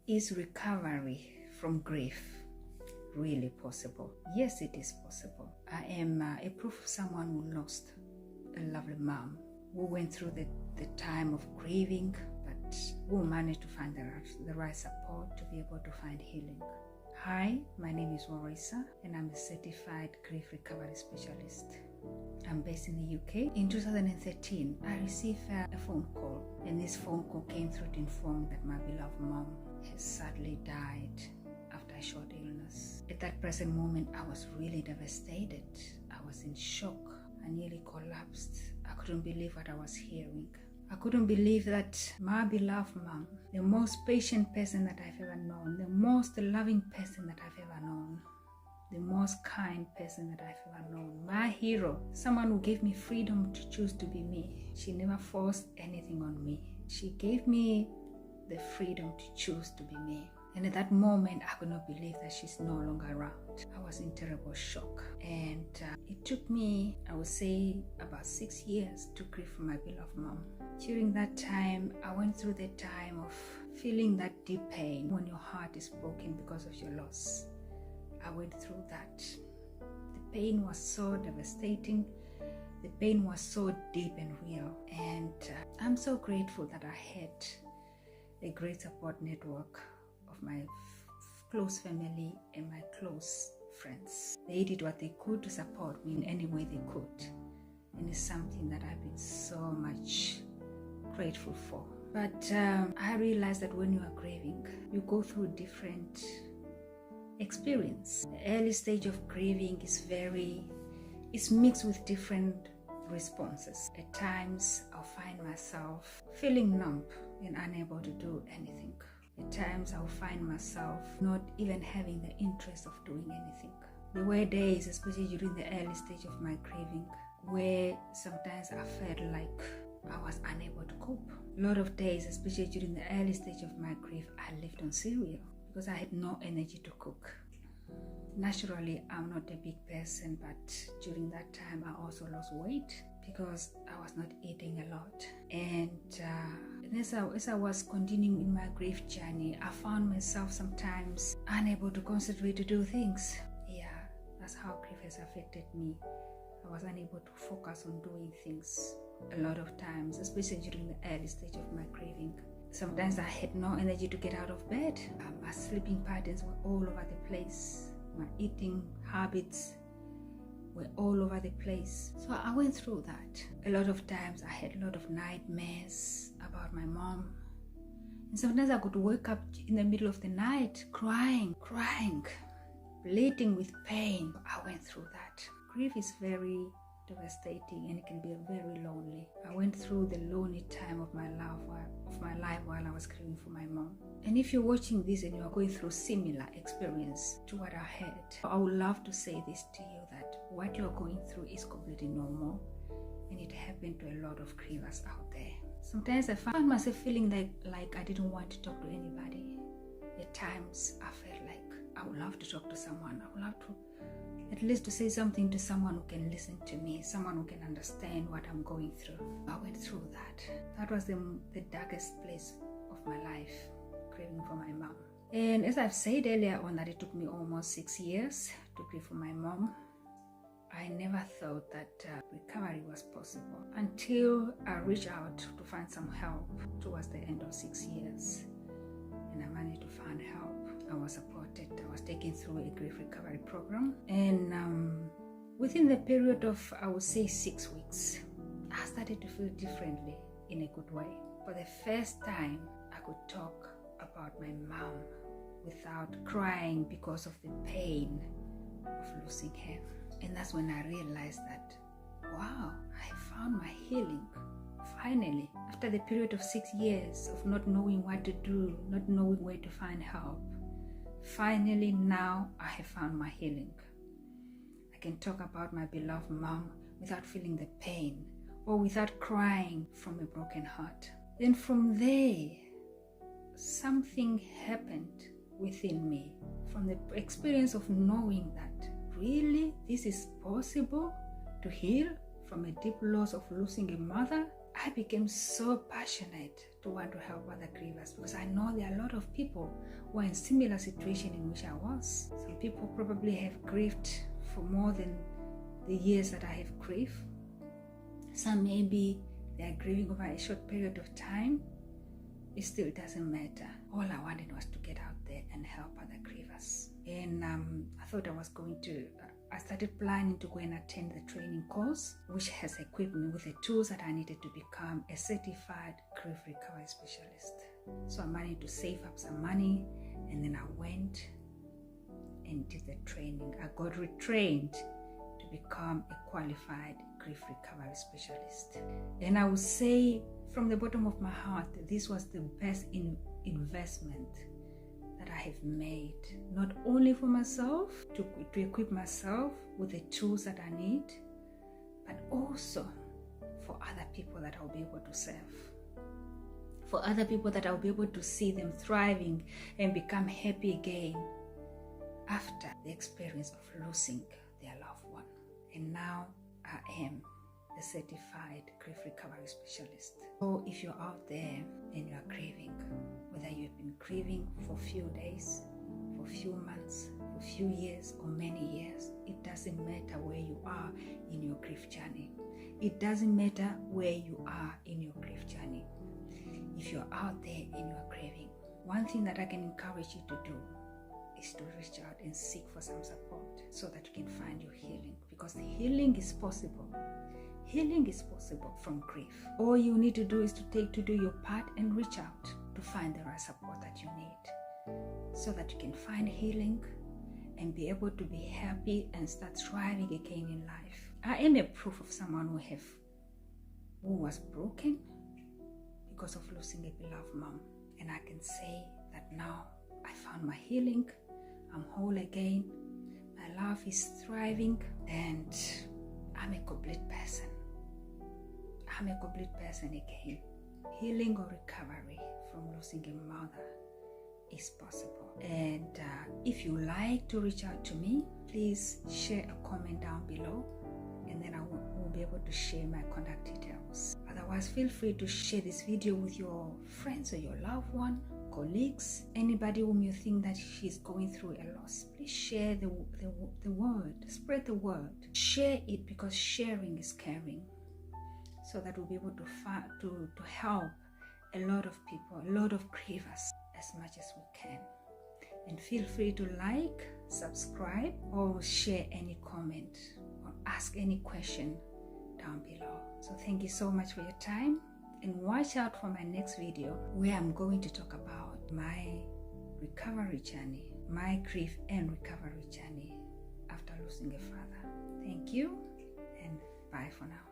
Is recovery from grief really possible? Yes, it is possible. I am a proof of someone who lost a lovely mom, who went through the time of grieving, but who managed to find the right support to be able to find healing. Hi, my name is ḻɪʀɪᴇғ and I'm a certified grief recovery specialist. I'm based in the UK. In 2013, I received a phone call, and this phone call came through to inform that my beloved mom has sadly died after a short illness. At that present moment, I was really devastated. I was in shock. I nearly collapsed. I couldn't believe what I was hearing. I couldn't believe that my beloved mom, the most patient person that I've ever known, the most loving person that I've ever known, the most kind person that I've ever known, my hero, someone who gave me freedom to choose to be me. She never forced anything on me. She gave me the freedom to choose to be me. And at that moment, I could not believe that she's no longer around. I was in terrible shock. And it took me, I would say, about 6 years to grieve for my beloved mom. During that time, I went through the time of feeling that deep pain when your heart is broken because of your loss. I went through that. The pain was so devastating. The pain was so deep and real. And I'm so grateful that I had a great support network of my close family and my close friends. They did what they could to support me in any way they could. And it's something that I've been so much grateful for. But I realized that when you are grieving, you go through different experience. The early stage of grieving is mixed with different responses. At times, I'll find myself feeling numb and unable to do anything. At times, I'll find myself not even having the interest of doing anything. There were days, especially during the early stage of my grieving, where sometimes I felt like I was unable to cope. A lot of days, especially during the early stage of my grief, I lived on cereal because I had no energy to cook. Naturally, I'm not a big person, but during that time, I also lost weight because I was not eating a lot. And as I was continuing in my grief journey, I found myself sometimes unable to concentrate to do things. Yeah, that's how grief has affected me. I was unable to focus on doing things a lot of times, especially during the early stage of my grieving. Sometimes I had no energy to get out of bed. My sleeping patterns were all over the place. My eating habits were all over the place. So I went through that. A lot of times I had a lot of nightmares about my mom. And sometimes I could wake up in the middle of the night crying, bleeding with pain. I went through that. Grief is very devastating and it can be very lonely. I went through the lonely time of my life while I was grieving for my mom. And if you're watching this and you are going through similar experience to what I had, I would love to say this to you, that what you're going through is completely normal and it happened to a lot of grievers out there. Sometimes I found myself feeling like I didn't want to talk to anybody. At times I felt like I would love to talk to someone. I would love to at least to say something to someone who can listen to me, someone who can understand what I'm going through. I went through that. That was the darkest place of my life, grieving for my mom. And as I've said earlier on, that it took me almost 6 years to grieve for my mom. I never thought that recovery was possible until I reached out to find some help towards the end of 6 years. And I managed to find help. I was supported. I was taken through a grief recovery program. And within the period of, I would say, 6 weeks, I started to feel differently in a good way. For the first time, I could talk about my mom without crying because of the pain of losing her. And that's when I realized that, wow, I found my healing. Finally, after the period of 6 years of not knowing what to do, not knowing where to find help, finally now I have found my healing. I can talk about my beloved mom without feeling the pain or without crying from a broken heart. Then from there, something happened within me. From the experience of knowing that really this is possible to heal from a deep loss of losing a mother, I became so passionate to want to help other grievers, because I know there are a lot of people who are in similar situation in which I was. Some people probably have grieved for more than the years that I have grieved. Some maybe they are grieving over a short period of time. It still doesn't matter. All I wanted was to get out there and help other grievers. And I thought I started planning to go and attend the training course, which has equipped me with the tools that I needed to become a certified grief recovery specialist. So I managed to save up some money, and then I went and did the training. I got retrained to become a qualified grief recovery specialist. And I would say from the bottom of my heart, this was the best investment that I have made, not only for myself, to equip myself with the tools that I need, but also for other people that I'll be able to serve. For other people that I'll be able to see them thriving and become happy again after the experience of losing their loved one. And now I am a certified grief recovery specialist. So if you're out there and you're grieving, whether you've been grieving for a few days, for a few months, for a few years, or many years, it doesn't matter where you are in your grief journey. It doesn't matter where you are in your grief journey. If you're out there and you're grieving, one thing that I can encourage you to do is to reach out and seek for some support so that you can find your healing, because the healing is possible. Healing is possible from grief. All you need to do is to do your part and reach out to find the right support that you need, so that you can find healing and be able to be happy and start thriving again in life. I am a proof of someone who was broken because of losing a beloved mom, and I can say that now I found my healing. I'm whole again. My life is thriving, and I'm a complete person. I'm a complete person again. Healing or recovery from losing a mother is possible. And if you like to reach out to me, please share a comment down below, and then I will be able to share my contact details. Otherwise, feel free to share this video with your friends or your loved one, colleagues, anybody whom you think that she's going through a loss. Please share the word, spread the word. Share it, because sharing is caring, so that we'll be able to help a lot of people, a lot of grievers, as much as we can. And feel free to like, subscribe, or share any comment or ask any question down below. So thank you so much for your time, and watch out for my next video, where I'm going to talk about my recovery journey, my grief and recovery journey after losing a father. Thank you, and bye for now.